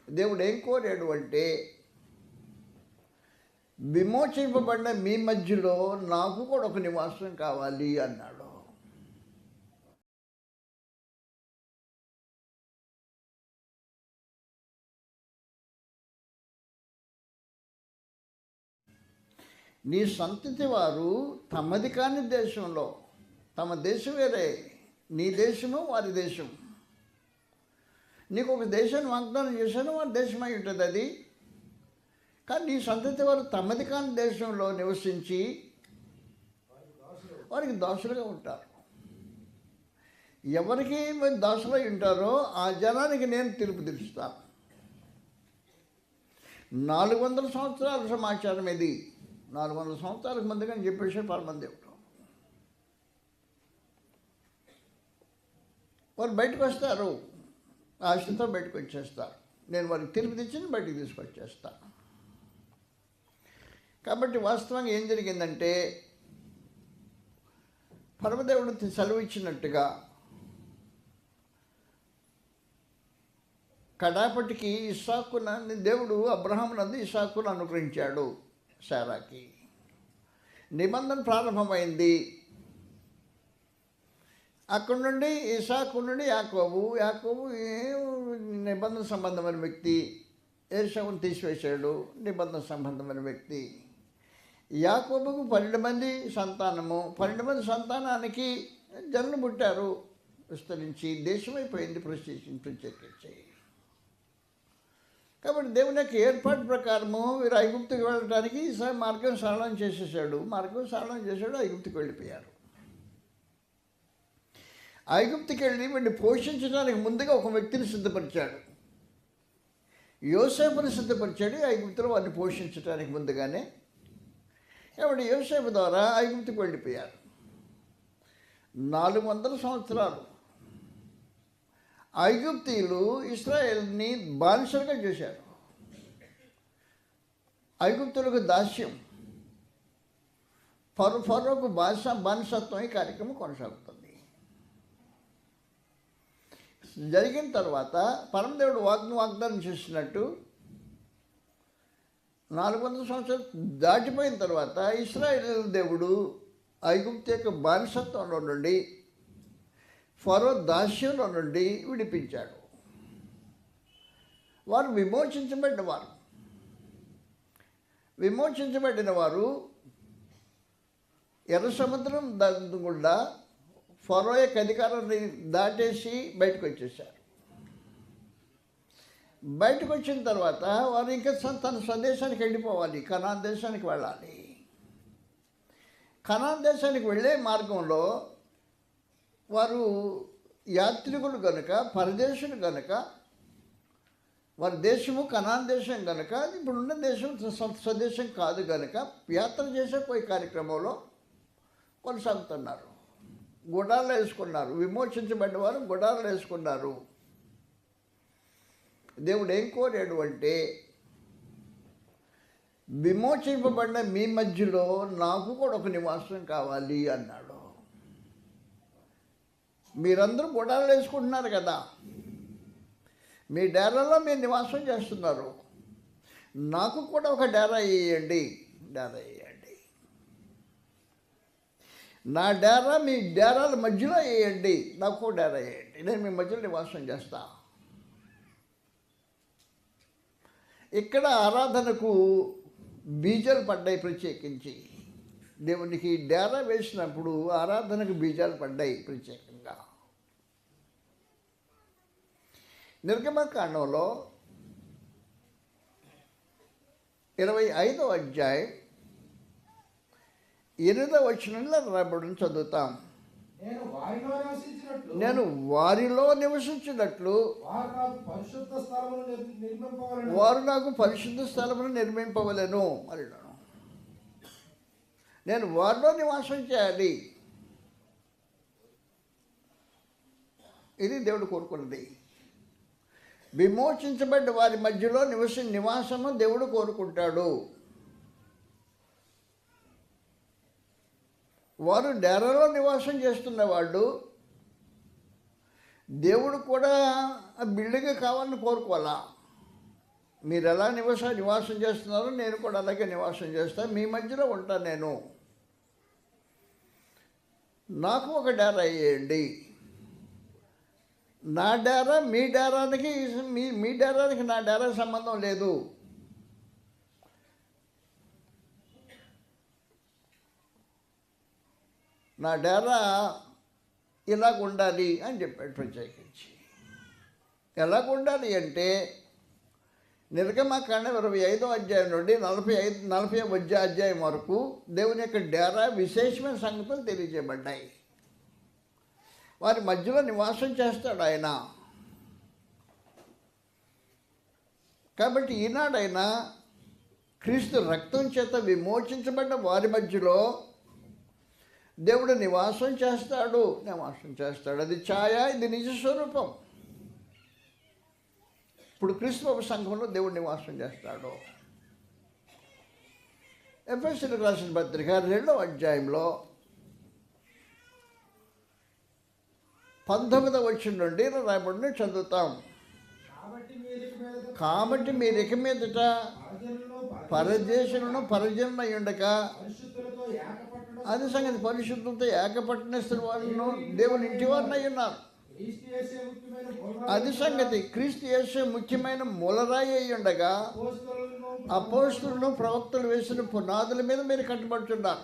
దేవుడు ఏం కోరాడు అంటే, విమోచింపబడిన మీ మధ్యలో నాకు కూడా ఒక నివాసం కావాలి అన్నాడు. నీ సంతతి వారు తమది కాని దేశంలో, తమ దేశం వేరే, నీ దేశము వారి దేశం. నీకు ఒక దేశాన్ని వాగ్దానం చేశాను, వారి దేశమై ఉంటుంది అది. కానీ నీ సంతతి వారు తమది కాని దేశంలో నివసించి వారికి దాసులుగా ఉంటారు. ఎవరికి దాసులై ఉంటారో ఆ జనానికి నేను తీర్పు తీరుస్తాను. 400 సంవత్సరాల సమాచారం ఇది. 400 సంవత్సరాలకు ముందుగా చెప్పేసాడు పరమదేవుడు. వారు బయటకు వస్తారు, ఆశతో బయటకు వచ్చేస్తారు. నేను వారికి తీర్పు తెచ్చి బయటకు తీసుకొచ్చేస్తాను. కాబట్టి వాస్తవంగా ఏం జరిగిందంటే, పరమదేవుడు సెలవు ఇచ్చినట్టుగా కడాపటికి దేవుడు అబ్రహామునందు ఇస్సాకును అనుగ్రహించాడు. శారాకి నిబంధన ప్రారంభమైంది. అక్కడి నుండి ఇస్సాకు నుండి యాకోబు నిబంధన సంబంధమైన వ్యక్తి. ఏశావును తీసివేశాడు, నిబంధన సంబంధమైన వ్యక్తి. యాకోబుకు 12 మంది సంతానము. 12 మంది సంతానానికి జనులు పుట్టారు, విస్తరించి దేశమైపోయింది, ప్రత్యేకించి. కాబట్టి దేవుని యొక్క ఏర్పాటు ప్రకారము వీరు ఐగుప్తుకి వెళ్ళడానికి మార్గం సరళం చేసేసాడు. ఐగుప్తుకి వెళ్ళిపోయారు. ఐగుప్తుకి వెళ్ళి వీడిని పోషించడానికి ముందుగా ఒక వ్యక్తిని సిద్ధపరిచాడు. యోసేపుని సిద్ధపరిచాడు ఐగుప్తులో వారిని పోషించడానికి ముందుగానే. కాబట్టి యోసేపు ద్వారా ఐగుప్తుకి వెళ్ళిపోయారు. 400 సంవత్సరాలు ఐగుప్తీయులు ఇశ్రాయేల్ని బానిసలుగా చేశారు. ఐగుప్తులకు దాస్యం, ఫరోకు బానిసత్వం ఈ కార్యక్రమం కొనసాగుతుంది. జరిగిన తర్వాత పరమదేవుడు వాగ్దానం చేసినట్టు 400 సంవత్సరాలు దాటిపోయిన తర్వాత ఇశ్రాయేలు దేవుడు ఐగుప్తు యొక్క బానిసత్వంలో నుండి, ఫరో దాస్యంలో నుండి విడిపించాడు. వారు విమోచించబడిన వారు ఎర్ర సముద్రం గుండా ఫరో యొక్క అధికారాన్ని దాటేసి బయటకు వచ్చేసారు. బయటకు వచ్చిన తర్వాత వారు ఇంకా తన స్వదేశానికి వెళ్ళిపోవాలి, కనాన్ దేశానికి వెళ్ళాలి. కనాన్ దేశానికి వెళ్ళే మార్గంలో వారు యాత్రికులు కనుక, పరదేశులు కనుక, వారి దేశము కనాన్ దేశం కనుక, ఇప్పుడున్న దేశం స్వదేశం కాదు కనుక యాత్ర చేసే పోయి కార్యక్రమంలో కొనసాగుతున్నారు. గుడాలు వేసుకున్నారు. విమోచించబడిన వారు గుడాలు వేసుకున్నారు. దేవుడు ఏం కోరాడు అంటే, విమోచింపబడిన మీ మధ్యలో నాకు కూడా ఒక నివాసం కావాలి అన్నాడు. మీరందరూ గుడాలు వేసుకుంటున్నారు కదా, మీ డేరాలో మీరు నివాసం చేస్తున్నారు. నాకు కూడా ఒక డేరా వేయండి. నా డేరా మీ డేరాల మధ్యలో వేయండి. నాకు డేరా వేయండి, నేను మీ మధ్యలో నివాసం చేస్తా. ఇక్కడ ఆరాధనకు బీజాలు పడ్డాయి. ప్రత్యేకించి దేవునికి డేరా వేసినప్పుడు ఆరాధనకు బీజాలు పడ్డాయి ప్రత్యేకంగా. నిర్గమకాండంలో 25వ అధ్యాయం 8వ వచనంలో రాబడి చదువుతాం. నేను వారిలో నివసించినట్లు వారు నాకు పరిశుద్ధ స్థలమును నిర్మింపవలెను అన్నాడు. నేను వారిలో నివాసం చేయాలి. ఇది దేవుడు కోరుకున్నది. విమోచించబడ్డ వారి మధ్యలో నివాసము దేవుడు కోరుకుంటాడు. వారు డేరాలో నివాసం చేస్తున్న వాళ్ళు దేవుడు కూడా ఆ బిల్డింగ్ కావాలని కోరుకోవాలా. మీరు ఎలా నివాసం చేస్తున్నారో నేను కూడా అలాగే నివాసం చేస్తాను, మీ మధ్యలో ఉంటాను నేను. నాకు ఒక డేరా వేయండి. నా డేరా మీ డేరానికి మీ డేరానికి నా డేరా సంబంధం లేదు. నా డేరా ఇలాగ ఉండాలి అని చెప్పాడు ప్రత్యేకించి. ఎలాగ ఉండాలి అంటే నిర్గమకాండం 25వ అధ్యాయం నుండి 40వ అధ్యాయం వరకు దేవుని యొక్క డేరా విశేషమైన సంగతులు తెలియజేయబడ్డాయి. వారి మధ్యలో నివాసం చేస్తాడు ఆయన. కాబట్టి ఈనాడైనా క్రీస్తు రక్తం చేత విమోచించబడ్డ వారి మధ్యలో దేవుడు నివాసం చేస్తాడు. అది ఛాయ, ఇది నిజ స్వరూపం. ఇప్పుడు క్రీస్తు సంఘంలో దేవుడు నివాసం చేస్తాడు. ఎఫెసీయులకు రాసిన పత్రిక 2వ అధ్యాయంలో 19వ వచనం నుండి రాయబడిన చదువుతాం. కాబట్టి మీరు ఇక మీదట పరదేశులను పరజనులై ఉండక, అది సంగతి పరిశుద్ధులతో ఏకపట్టణస్తుల వాళ్ళను దేవుని ఇంటి వారినై ఉన్నారు. అది సంగతి క్రీస్తు యేసు ముఖ్యమైన మూలరాయి అయి ఉండగా అపోస్తలులను ప్రవక్తలు వేసిన పునాదుల మీద మీరు కట్టబడుతున్నారు.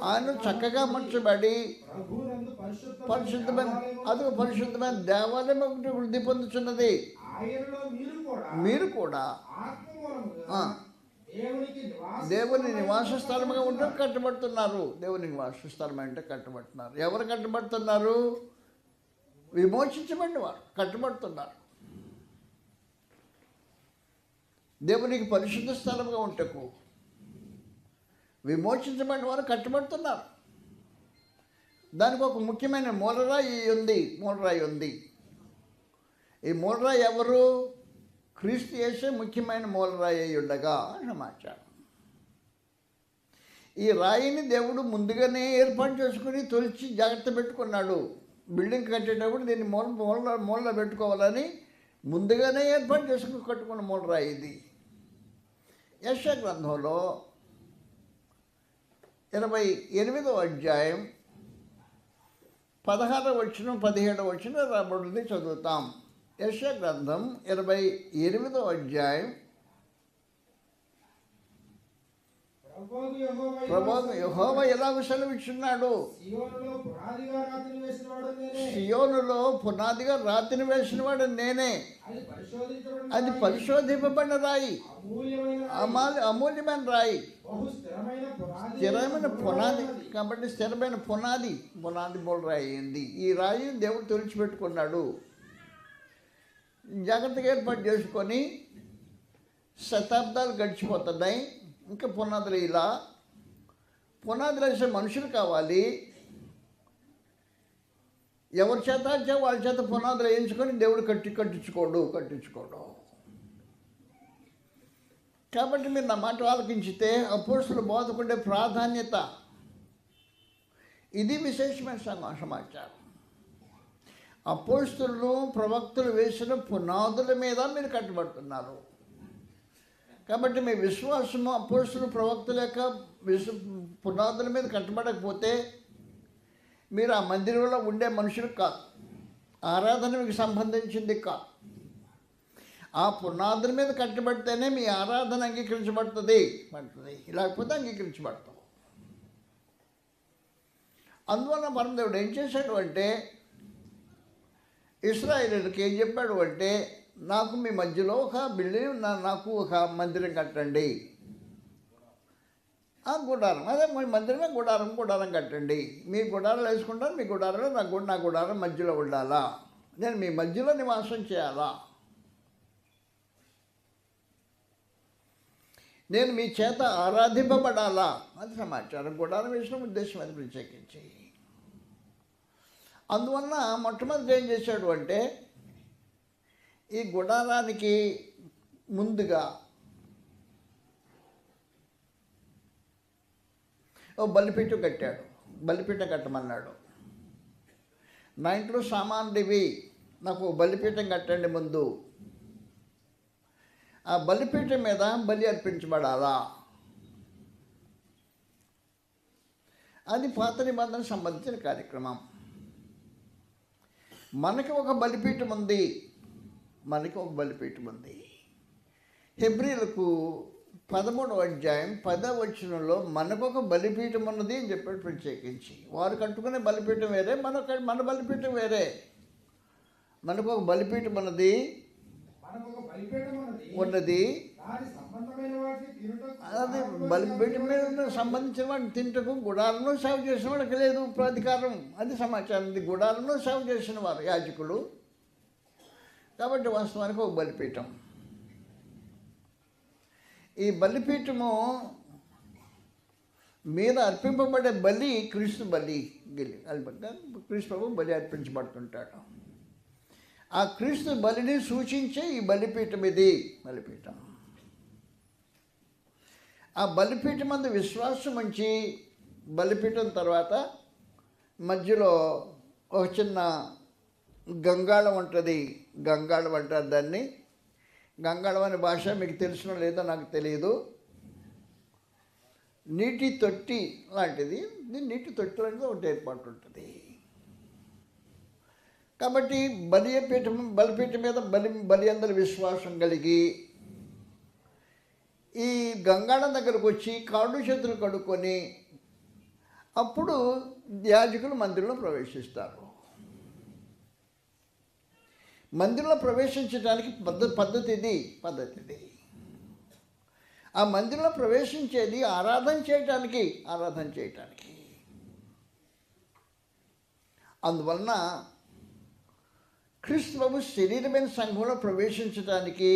ఆయన చక్కగా అమర్చబడి పరిశుద్ధమైన దేవాలయం ఒకటి వృద్ధి పొందుతున్నది. మీరు కూడా దేవుని నివాస స్థలముగా ఉంటే కట్టబడుతున్నారు. దేవుని నివాస స్థలం అంటే కట్టబడుతున్నారు. ఎవరు కట్టబడుతున్నారు? విమోచించబడిన వారు కట్టబడుతున్నారు. దేవునికి పరిశుద్ధ స్థలంగా ఉంటకు విమోచించబడిన వారు కట్టబడుతున్నారు. దానికి ఒక ముఖ్యమైన మూలరాయి ఉంది. ఈ మూలరాయి ఎవరు? క్రీస్తు యేసే ముఖ్యమైన మూలరాయి అయి ఉండగా సమాచారం. ఈ రాయిని దేవుడు ముందుగానే ఏర్పాటు చేసుకుని తొలిచి జాగ్రత్త పెట్టుకున్నాడు. బిల్డింగ్ కట్టేటప్పుడు దీన్ని మూలలో పెట్టుకోవాలని ముందుగానే ఏర్పాటు చేసుకుని కట్టుకున్న మూలరాయి ఇది. యెషయా గ్రంథంలో 28వ అధ్యాయం 16వ వచనం 17వ వచనం రాబడింది, చదువుతాం. యెషయా గ్రంథం 28వ అధ్యాయం. ప్రభువు యెహోవా ఎలాగ సెలవిచ్చున్నాడు? సియోనులో పునాదిగా రాతిని వేసినవాడు నేనే. అది పరిశోధింపబడిన రాయి, అమూల్యమైన రాయి, స్థిరమైన పునాది. కాబట్టి స్థిరమైన పునాది మూలరాయి అయింది. ఈ రాయి దేవుడు తుడిచిపెట్టుకున్నాడు. జాగ్రత్తగా ఏర్పాటు చేసుకొని శతాబ్దాలు గడిచిపోతున్నాయి. ఇంకా పునాదులు వేసే మనుషులు కావాలి. ఎవరి చేత వాళ్ళ చేత పునాదులు వేయించుకొని దేవుడు కట్టించుకోడు. కాబట్టి మీరు నా మాట ఆలకించితే అపోస్తలుల బోధకుండే ప్రాధాన్యత ఇది విశేషమైన సమాచారం. అపోస్తలులు ప్రవక్తలు వేసిన పునాదుల మీద మీరు కట్టబడుతున్నారు. కాబట్టి మీ విశ్వాసము అపోస్తలులు ప్రవక్తల యొక్క పునాదుల మీద కట్టబడకపోతే మీరు ఆ మందిరంలో ఉండే మనుషులు కాదు. ఆరాధన మీకు సంబంధించింది కాదు. ఆ పునాదుల మీద కట్టబడితేనే మీ ఆరాధన అంగీకరించబడుతుంది. లేకపోతే అంగీకరించబడతాం. అందువల్ల పరమదేవుడు ఏం చేశాడు అంటే, ఇశ్రాయేలుకి ఏం చెప్పాడు అంటే, నాకు మీ మధ్యలో ఒక బిల్డింగ్, నాకు ఒక మందిరం కట్టండి. ఆ గుడారం, అదే మీ మందిరమే గుడారం కట్టండి. మీ గుడారాలు వేసుకుంటారు, మీ గుడారంలో నా గుడారం మధ్యలో ఉండాలా, నేను మీ మధ్యలో నివాసం చేయాలా, నేను మీ చేత ఆరాధింపబడాలా, అది సమాచారం. గుడారం వేసిన ఉద్దేశం అది ప్రత్యేకించి. అందువల్ల మొట్టమొదటి ఏం చేశాడు అంటే, ఈ గుడారానికి ముందుగా ఓ బలిపీఠం కట్టాడు. బలిపీఠం కట్టమన్నాడు. నా ఇంట్లో సామాన్లు ఇవి, నాకు బలిపీఠం కట్టండి ముందు. ఆ బలిపీఠం మీద బలి అర్పించబడాలా. అది పాత నిబంధనకు సంబంధించిన కార్యక్రమం. మనకి ఒక బలిపీఠం ఉంది. హెబ్రీలకు 13వ అధ్యాయం 10వ వచనంలో మనకొక బలిపీఠం ఉన్నది అని చెప్పాడు ప్రత్యేకించి. వారు కట్టుకునే బలిపీఠం వేరే, మన బలిపీఠం వేరే. మనకు ఒక బలిపీఠం ఉన్నది. అది బలిపీఠం మీద సంబంధించిన వాడిని తింటకు గుడాలను సేవ చేసిన వాడికి లేదు ప్రాధికారం. అది సమాచారం. ఇది గుడాలను సేవ చేసిన వారు యాజకులు. కాబట్టి వాస్తవానికి ఒక బలిపీఠం. ఈ బలిపీఠము మీద అర్పింపబడే బలి క్రీస్తు బలి. క్రీస్తు ప్రభు బలి అర్పించబడుతుంటాడు. ఆ క్రీస్తు బలిని సూచించే ఈ బలిపీఠం. ఇది బలిపీఠం. ఆ బలిపీఠం అందు విశ్వాసం ఉంచి బలిపీఠం తర్వాత మధ్యలో ఒక చిన్న గంగాళం ఉంటుంది. గంగాళం అంటారు దాన్ని. గంగాళం అనే భాష మీకు తెలిసిన లేదో నాకు తెలియదు. నీటి తొట్టి లాంటిది. నీటి తొట్టి లాంటిది ఒకటి ఏర్పాటు ఉంటుంది. కాబట్టి బలిపీఠం మీద బలి అందరి విశ్వాసం కలిగి ఈ గంగాళం దగ్గరకు వచ్చి కాళ్ళు చేతులు కడుక్కొని అప్పుడు యాజకులు మందిరంలో ప్రవేశిస్తారు. మందిరంలో ప్రవేశించడానికి పద్ధతి ఇది. ఆ మందిరంలో ప్రవేశించేది ఆరాధన చేయటానికి. అందువలన క్రీస్తు ప్రభు శరీరమైన సంఘంలో ప్రవేశించడానికి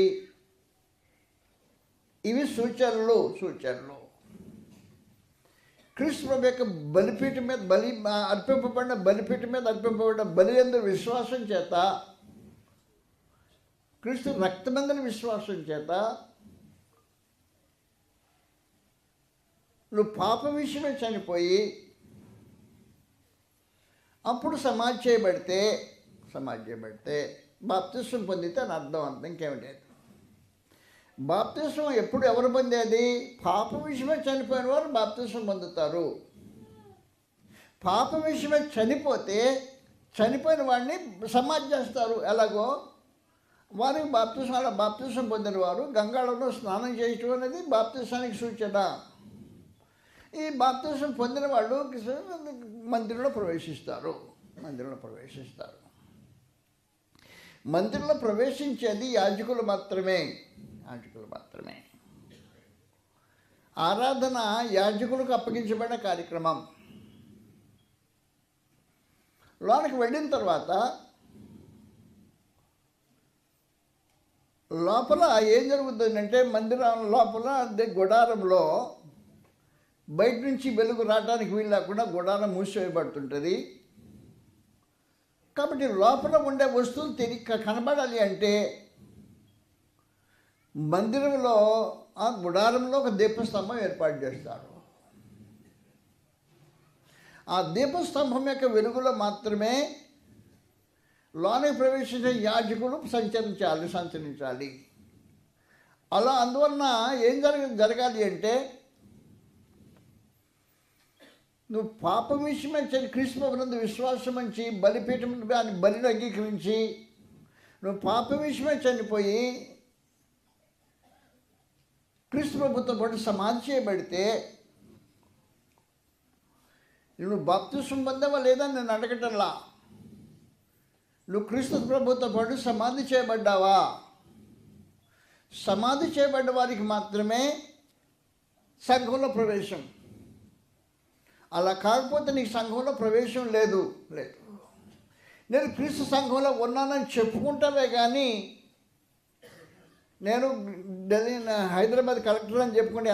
ఇవి సూచనలు. క్రీస్తు ప్రభు యొక్క బలిపీఠం మీద అర్పింపబడిన బలి యందు విశ్వాసం చేత, క్రీస్తు రక్తమందుల విశ్వాసం చేత నువ్వు పాప విషయమే చనిపోయి అప్పుడు సమాధి చేయబడితే బాప్తిస్మం పొందితే అని అర్థం. అంత ఇంకేమి లేదు. బాప్తిస్మం ఎప్పుడు ఎవరు పొందేది? పాప విషయమే చనిపోయిన వారు బాప్తిస్మం పొందుతారు. పాప విషయమే చనిపోతే చనిపోయిన వాడిని సమాధి చేస్తారు. ఎలాగో వారికి బాప్తిస్మం పొందిన వారు గంగాళంలో స్నానం చేయటం అనేది బాప్తిస్మానికి సూచన. ఈ బాప్తిస్మం పొందిన వాళ్ళు మందిరంలో ప్రవేశిస్తారు. మందిరంలో ప్రవేశించేది యాజకులు మాత్రమే. ఆరాధన యాజకులకు అప్పగించబడిన కార్యక్రమం. లోనికి వెళ్ళిన తర్వాత లోపల ఏం జరుగుతుందంటే మందిరం లోపల గుడారంలో బయట నుంచి వెలుగు రావడానికి వీలు లేకుండా గుడారం మూసివేయబడుతుంటుంది. కాబట్టి లోపల ఉండే వస్తువులు కనబడాలి అంటే మందిరంలో ఆ గుడారంలో ఒక దీపస్తంభం ఏర్పాటు చేస్తారు. ఆ దీపస్తంభం యొక్క వెలుగులో మాత్రమే లోనికి ప్రవేశించే యాజకులు సంచరించాలి. అలా అందువలన ఏం జరగాలి అంటే నువ్వు పాప విషయమై క్రీస్తు ప్రభునందు విశ్వాసం ఉంచి బలిపీఠం బలిని అంగీకరించి నువ్వు పాప విషయమై చనిపోయి క్రీస్తు ప్రభుతో పాటు సమాధి చేయబడితే నువ్వు బాప్తిస్మం పొందావా లేదా నేను అడగటంలా. నువ్వు క్రీస్తు ప్రభుతో పాటు సమాధి చేయబడ్డావా? సమాధి చేయబడ్డ వారికి మాత్రమే సంఘంలో ప్రవేశం. అలా కాకపోతే నీకు సంఘంలో ప్రవేశం లేదు. నేను క్రీస్తు సంఘంలో ఉన్నానని చెప్పుకుంటావే కానీ నేను హైదరాబాద్ కలెక్టర్ అని చెప్పుకుంటే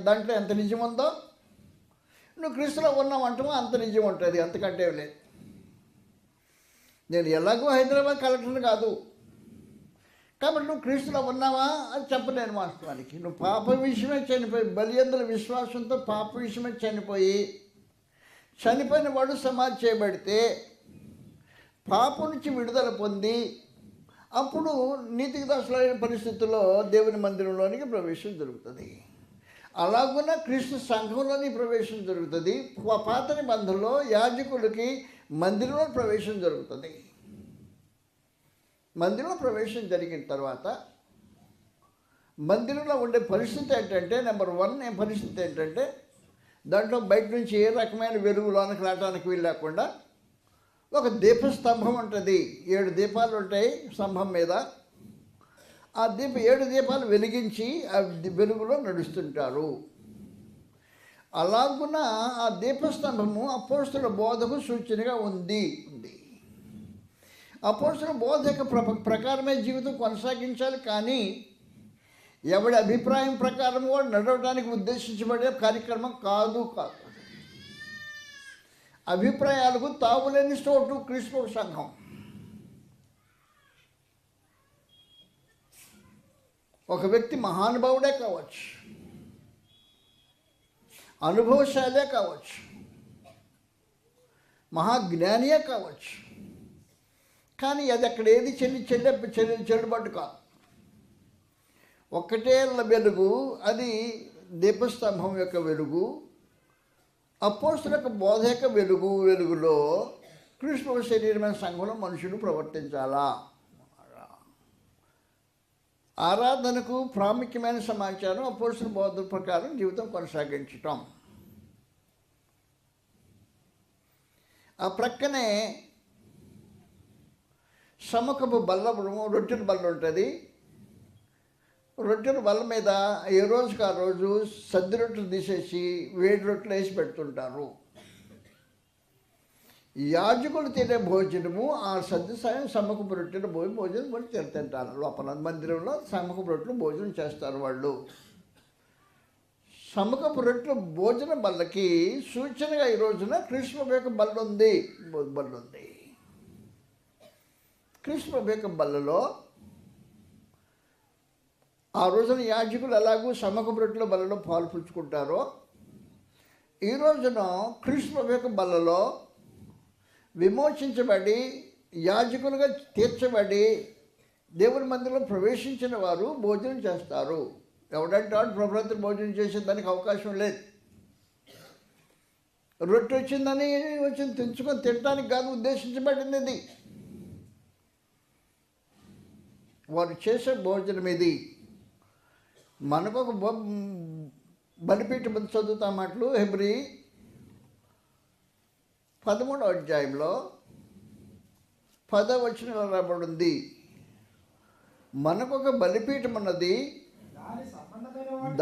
దాంట్లో ఎంత నిజం ఉందో నువ్వు క్రీస్తులో ఉన్నావంటావో అంత నిజం ఉంటుంది. అంతకంటే లేదు. నేను ఎలాగో హైదరాబాద్ కలెక్టర్ కాదు కాబట్టి నువ్వు క్రీస్తులో ఉన్నావా అని చెప్పలేను. వాస్తవానికి నువ్వు పాప విషయమే చనిపోయి బలియందుల విశ్వాసంతో పాప విషయమే చనిపోయిన వాడు సమాధి చేయబడితే పాపం నుంచి విడుదల పొంది అప్పుడు నీతికి దాసులైన పరిస్థితుల్లో దేవుని మందిరంలోనికి ప్రవేశం జరుగుతుంది. అలాగున్న క్రీస్తు సంఘంలోని ప్రవేశం జరుగుతుంది. పాత నిబంధనలో యాజకులకి మందిరంలో ప్రవేశం జరుగుతుంది. మందిరంలో ప్రవేశం జరిగిన తర్వాత మందిరంలో ఉండే పరిస్థితి ఏంటంటే, నెంబర్ 1 పరిస్థితి ఏంటంటే, దాంట్లో బయట నుంచి ఏ రకమైన వెలుగు లోనికి రావడానికి వీలు లేకుండా ఒక దీపస్తంభం ఉంటుంది. 7 దీపాలు ఉంటాయి స్తంభం మీద. ఆ 7 దీపాలు వెలిగించి ఆ వెలుగులో నడుస్తుంటారు. అలాగున ఆ దీపస్తంభము అపోస్తలుల బోధకు సూచనగా ఉంది. అపోస్తలుల బోధ యొక్క ప్రకారమే జీవితం కొనసాగించాలి. కానీ ఎవడి అభిప్రాయం ప్రకారం కూడా నడవడానికి ఉద్దేశించబడే కార్యక్రమం కాదు. అభిప్రాయాలకు తావులేని చోటు క్రీస్తు సంఘం. ఒక వ్యక్తి మహానుభావుడే కావచ్చు, అనుభవశాలే కావచ్చు, మహాజ్ఞానియే కావచ్చు, కానీ అది అక్కడ ఏది చెల్లుబాటు కాదు. ఒక్కటే వెలుగు, అది దీపస్తంభం యొక్క వెలుగు, అపోస్తలుల యొక్క బోధ యొక్క వెలుగులో క్రీస్తు శరీరమైన సంఘంలో మనుషులు ప్రవర్తించాలా. ఆరాధనకు ప్రాముఖ్యమైన సమాచారం అపోస్తలుల బోధ ప్రకారం జీవితం కొనసాగించటం. ఆ ప్రక్కనే సముఖపు రొట్టెల బల్ల ఉంటుంది. రొట్టెల బల్ల మీద ఏ రోజుకి ఆ రోజు సద్ది రొట్టెలు తీసేసి వేడి రొట్టెలు వేసి పెడుతుంటారు. యాజకులు తినే భోజనము ఆ సద్ది సాయం సముఖపు రొట్టెల భోజనం కూడా తింటారు. లోపల మందిరంలో సముఖపు రొట్టెలు భోజనం చేస్తారు వాళ్ళు. సముఖపు రొట్టెల భోజన బల్లకి సూచనగా ఈ రోజున క్రీస్తు యొక్క బల్ల ఉంది. క్రీస్తు యొక్క బల్లలో ఆ రోజున యాజకులు ఎలాగూ సముఖపు రొట్టెల బల్లలో పాలు పుచ్చుకుంటారో, ఈ రోజున క్రీస్తు యొక్క బల్లలో విమోచించబడి యాజకులుగా తీర్చబడి దేవుని మందిరంలో ప్రవేశించిన వారు భోజనం చేస్తారు. ఎవడంటే వాడు ప్రభుత్వం భోజనం చేసేదానికి అవకాశం లేదు. రొట్టె వచ్చిందని తెంచుకొని తినడానికి కాదు ఉద్దేశించబడింది. ఇది వారు చేసే భోజనం ఇది. మనకు ఒక బలిపీఠం చదువుతాం. అట్లు హెబ్రీ 13వ అధ్యాయంలో 10వ వచనంలో రాబడింది. మనకొక బలిపీఠం ఉన్నది,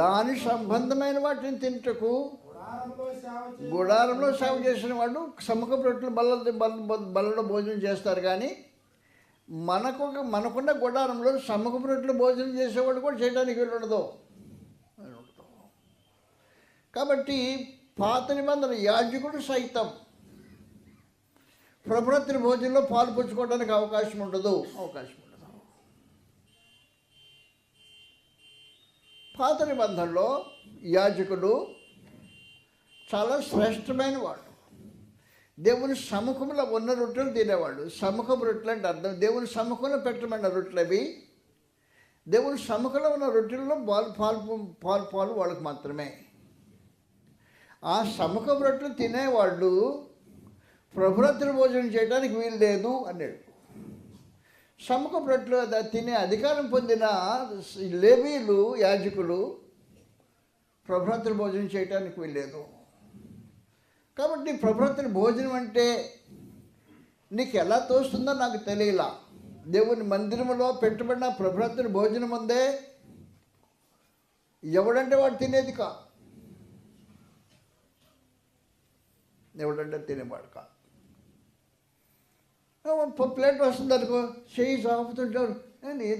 దాని సంబంధమైన వాటిని తింటకు గుడారంలో సేవ చేసిన వాడు సముఖపు రొట్టెల బల్లలో భోజనం చేస్తారు. కానీ మనకున్న గుడారంలో సముఖపు రొట్టెలు భోజనం చేసేవాడు కూడా చేయడానికి వీలుండదు. కాబట్టి పాత నిబంధన యాజకుడు సైతం ప్రభుత్వ భోజనంలో పాలు పుచ్చుకోవడానికి అవకాశం ఉండదు. పాత నిబంధనలో యాజకుడు చాలా శ్రేష్టమైన వాడు. దేవుని సముఖంలో ఉన్న రొట్టెలు తినేవాడు. సముఖపు రొట్టెలు అంటే అర్థం దేవుని సముఖంలో పెట్టమన్న రొట్టెలు అవి. దేవుని సముఖంలో ఉన్న రొట్టెల్లో పాలు వాళ్ళకి మాత్రమే. ఆ సముఖపు రొట్టెలు తినేవాళ్ళు ప్రభురాత్రి భోజనం చేయడానికి వీలు లేదు అన్నాడు. సముఖపు రొట్టెలు తినే అధికారం పొందిన లేవీలు యాజకులు ప్రభురాత్రి భోజనం చేయడానికి వీల్లేదు. కాబట్టి ప్రభురాత్రి భోజనం అంటే నీకు ఎలా తోస్తుందో నాకు తెలియలా. దేవుని మందిరంలో పెట్టబడిన ప్రభురాత్రి భోజనం ఉందే, ఎవడంటే వాడు తినేది కా, ఎవడంటే తినేవాడు కా. ప్లేట్ వస్తుంది అనుకో, చేయి సాపుతుంటారు.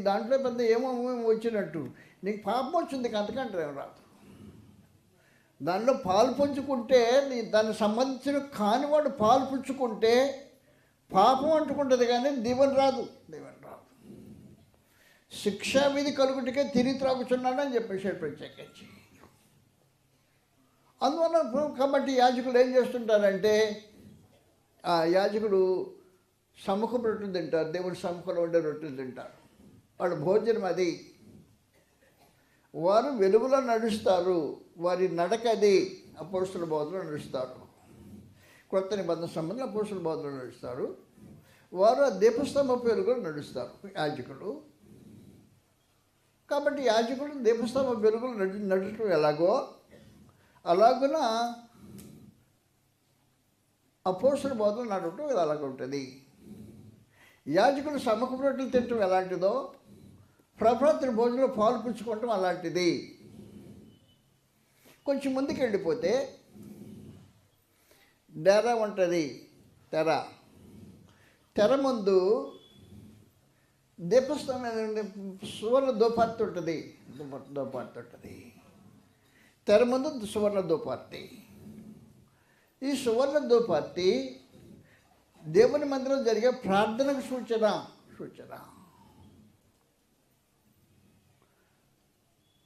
దాంట్లో పెద్ద ఏమో వచ్చినట్టు నీకు పాపం వచ్చింది, అంతకంటే ఏం రాదు. దానిలో పాలు పుంజుకుంటే దానికి సంబంధించిన కానివాడు పాలు పుచ్చుకుంటే పాపం అంటుకుంటుంది, కానీ దీవెన రాదు. శిక్షా విధి కలుగుటికే తిరిగి త్రాగుచున్నాడని చెప్పేసాడు ప్రత్యేకించి. అందువల్ల కాబట్టి యాజకులు ఏం చేస్తుంటారంటే, ఆ యాజకుడు సముఖపు రొట్టెలు తింటారు, దేవుడి సముఖంలో ఉండే రొట్టెలు తింటారు. వాళ్ళ భోజనం అది. వారు వెలుగులో నడుస్తారు, వారి నడకది. అపోస్తుల బోధలో నడుస్తారు. కొత్త నిబంధన సంబంధంలో అపోస్తుల బోధలో నడుస్తారు. వారు ఆ దీపస్తంభపు వెలుగులో నడుస్తారు, యాజకులు. కాబట్టి యాజకులు దీపస్తంభపు వెలుగులు నడటం ఎలాగో అలాగున అపోస్తుల బోధలు నడవటం అలాగ ఉంటుంది. యాజకులు సముఖపు రొట్టెలు తినటం ఎలాంటిదో ప్రభరాత్రి భోజనంలో పాలు పుచ్చుకోవటం అలాంటిది. కొంచెం ముందుకు వెళ్ళిపోతే డేరా ఉంటుంది. తెర ముందు దీపస్తంభం సువర్ణ దోపార్తి ఉంటుంది. తెర ముందు సువర్ణ దోపార్తి. ఈ సువర్ణ దోపార్తి దేవుని మందిరం జరిగే ప్రార్థనకు సూచన.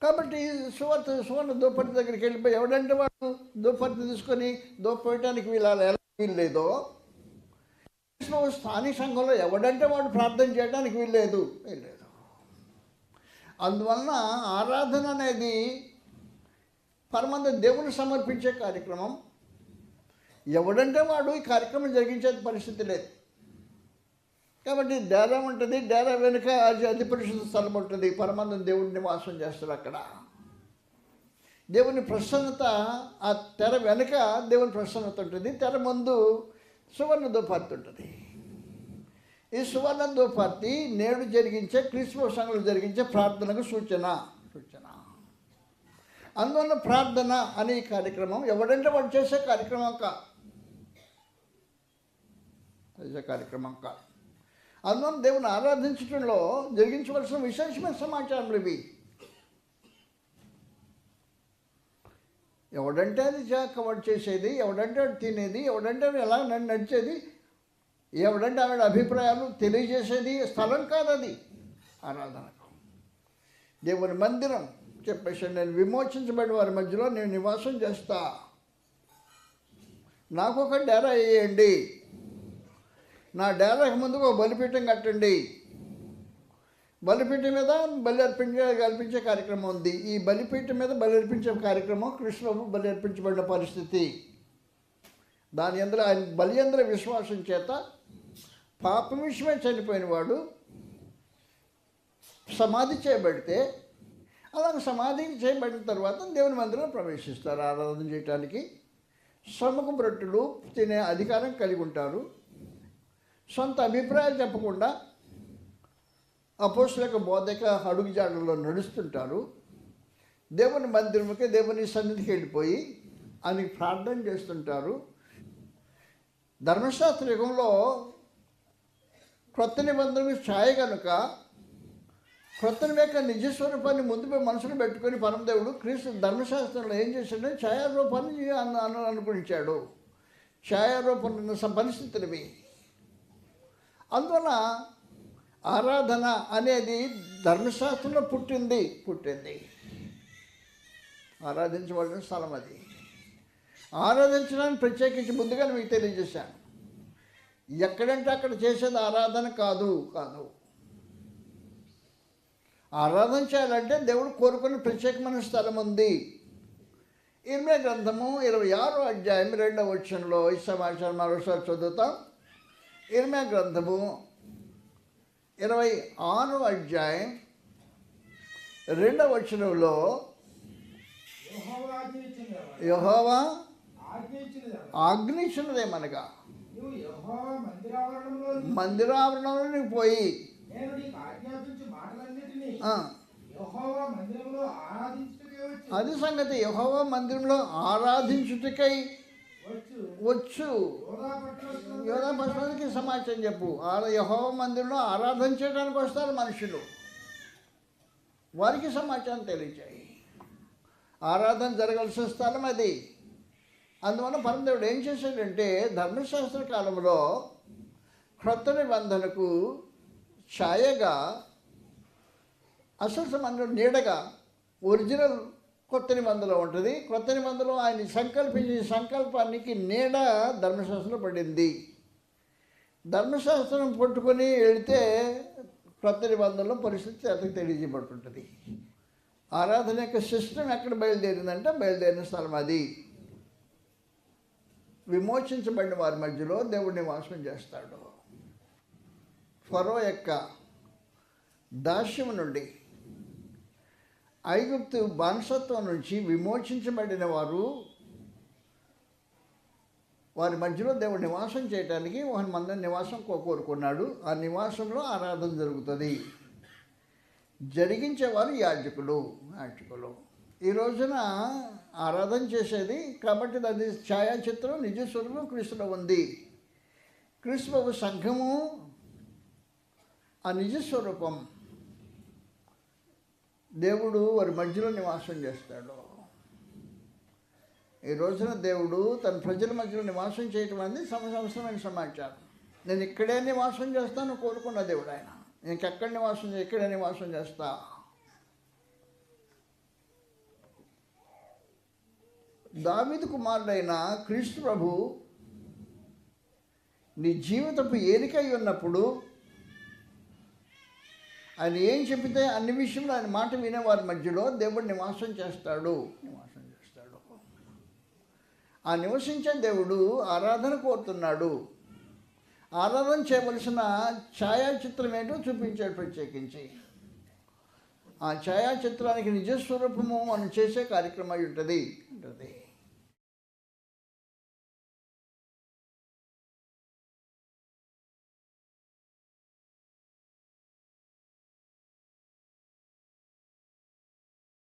కాబట్టి సువర్ణ దోపార్తి దగ్గరికి వెళ్ళిపోయి ఎవడంటే వాడు దోపార్తి తీసుకొని దోపేయటానికి వీల్లేదో, స్థానిక సంఘంలో ఎవడంటే వాడు ప్రార్థన చేయడానికి వీల్లేదు. అందువలన ఆరాధన అనేది పరమంద దేవుని సమర్పించే కార్యక్రమం. ఎవడంటే వాడు ఈ కార్యక్రమం జరిగించే పరిస్థితి లేదు. కాబట్టి డేరా ఉంటుంది. డేరా వెనుక అతి పరిశుద్ధ స్థలం ఉంటుంది. పరమందం దేవుడి నివాసం చేస్తారు అక్కడ. దేవుని ప్రసన్నత ఆ తెర వెనుక దేవుని ప్రసన్నత ఉంటుంది. తెర ముందు సువర్ణ దోపార్తి ఉంటుంది. ఈ సువర్ణ దోపార్తి నేడు జరిగించే క్రీస్తు సంఘంలో జరిగించే ప్రార్థనకు సూచన. అందువల్ల ప్రార్థన అనే కార్యక్రమం ఎవడంటే వాడు చేసే కార్యక్రమం కాదు. అందువల్ల దేవుని ఆరాధించడంలో జరిగించవలసిన విశేషమైన సమాచారం ఇవి. ఎవడంటే అది వాడు చేసేది, ఎవడంటే వాడు తినేది, ఎవడంటే ఎలా నడిచేది, ఎవడంటే ఆవిడ అభిప్రాయాలు తెలియజేసేది స్థలం కాదు అది ఆరాధనకు. దేవుని మందిరం చెప్పేసి నేను విమోచించబడిన వారి మధ్యలో నేను నివాసం చేస్తా, నాకు ఒక డేరా వేయండి, నా డేరాకు ముందుకు ఒక బలిపీఠం కట్టండి. బలిపీఠం మీద కల్పించే కార్యక్రమం ఉంది. ఈ బలిపీఠం మీద బలి అర్పించే కార్యక్రమం కృష్ణుడు బలి అర్పించబడిన పరిస్థితి. దాని అందరూ ఆయన బలి అందరూ విశ్వాసం చేత పాపం విషయమే చనిపోయిన వాడు సమాధి చేయబడితే, అలాగే సమాధి చేయబడిన తర్వాత దేవుని మందిరంలో ప్రవేశిస్తారు ఆరాధన చేయడానికి. సముఖపు రొట్టెలు తినే అధికారం కలిగి ఉంటారు. సొంత అభిప్రాయాలు చెప్పకుండా అపోస్తుల బోధక అడుగుజాడల్లో నడుస్తుంటారు. దేవుని మందిరముకి దేవుని సన్నిధికి వెళ్ళిపోయి ఆయనకి ప్రార్థన చేస్తుంటారు. ధర్మశాస్త్ర యుగంలో క్రొత్త నిబంధనకు ఛాయ కనుక క్రొత్త యొక్క నిజస్వరూపాన్ని ముందు మనసును పెట్టుకొని పరమదేవుడు క్రీస్తు ధర్మశాస్త్రంలో ఏం చేశాడంటే ఛాయారూపాన్ని అనుగ్రహించాడు. ఛాయారూపం పరిస్థితులవి. అందువల్ల ఆరాధన అనేది ధర్మశాస్త్రంలో పుట్టింది. ఆరాధించబడిన స్థలం అది. ఆరాధించడానికి ప్రత్యేకించి ముందుగా మీకు తెలియజేశాను. ఎక్కడంటే అక్కడ చేసేది ఆరాధన కాదు. ఆరాధన చేయాలంటే దేవుడు కోరుకునే ప్రత్యేకమైన స్థలం ఉంది. ఇర్మియా గ్రంథము 26వ అధ్యాయం 2వ వచనంలో ఈ సమాచారం మరోసారి చదువుతాం. ఇర్మియా గ్రంథము 26వ అధ్యాయం 2వ వచనంలో యెహోవా ఆజ్ఞించినదేమనగా మందిరావరణంలోకి పోయి అది సంగతి. యెహోవా మందిరంలో ఆరాధించుటకై వచ్చు. యోధా పట్టణానికి సమాచారం చెప్పు. యెహోవా మందిరంలో ఆరాధన చేయడానికి వస్తారు మనుషులు, వారికి సమాచారం తెలియజేయి. ఆరాధన జరగాల్సిన స్థలం అది. అందువల్ల పరమదేవుడు ఏం చేశాడంటే ధర్మశాస్త్ర కాలంలో క్రొత్త నిబంధనకు ఛాయగా అసలు సంబంధం నీడగా ఒరిజినల్ కొత్త నిబంధనలో ఉంటుంది. కొత్త నిబంధనలో ఆయన సంకల్పించిన సంకల్పానికి నీడ ధర్మశాస్త్రంలో పడింది. ధర్మశాస్త్రం పట్టుకొని వెళితే క్రొత్త నిబంధనలో పరిస్థితి అతనికి తెలియజేయబడుతుంటుంది. ఆరాధన యొక్క సిస్టమ్ ఎక్కడ బయలుదేరిందంటే బయలుదేరిన స్థలం అది. విమోచించబడిన వారి మధ్యలో దేవుడు నివాసం చేస్తాడు. ఫరో యొక్క దాస్యం నుండి, ఐగుప్తు బానిసత్వం నుంచి విమోచించబడిన వారి మధ్యలో దేవుడు నివాసం చేయడానికి ఒక మంది నివాసం కోరుకున్నాడు. ఆ నివాసంలో ఆరాధన జరుగుతుంది. జరిగించేవారు యాజకులు. ఈ రోజున ఆరాధన చేసేది కాబట్టి అది ఛాయాచిత్రం, నిజ స్వరూపం క్రీస్తులో ఉంది. క్రీస్తు సంఘము ఆ నిజ స్వరూపం. దేవుడు వారి మధ్యలో నివాసం చేస్తాడు. ఈ రోజున దేవుడు తన ప్రజల మధ్యలో నివాసం చేయటం అనేది సంవత్సరమైన సమాచారం. నేను ఇక్కడే నివాసం చేస్తాను కోరుకున్న దేవుడు ఆయన. ఇంకెక్కడ నివాసం ఇక్కడే నివాసం చేస్తా. దావీదు కుమారుడైన క్రీస్తు ప్రభు నీ జీవితపు ఏరికై ఉన్నప్పుడు ఆయన ఏం చెబితే అన్ని విషయంలో ఆయన మాట వినేవారి మధ్యలో దేవుడు నివాసం చేస్తాడు. ఆ నివసించే దేవుడు ఆరాధన కోరుతున్నాడు. ఆరాధన చేయవలసిన ఛాయాచిత్రం ఏంటో చూపించాడు ప్రత్యేకించి. ఆ ఛాయాచిత్రానికి నిజస్వరూపము మనం చేసే కార్యక్రమం ఉంటుంది.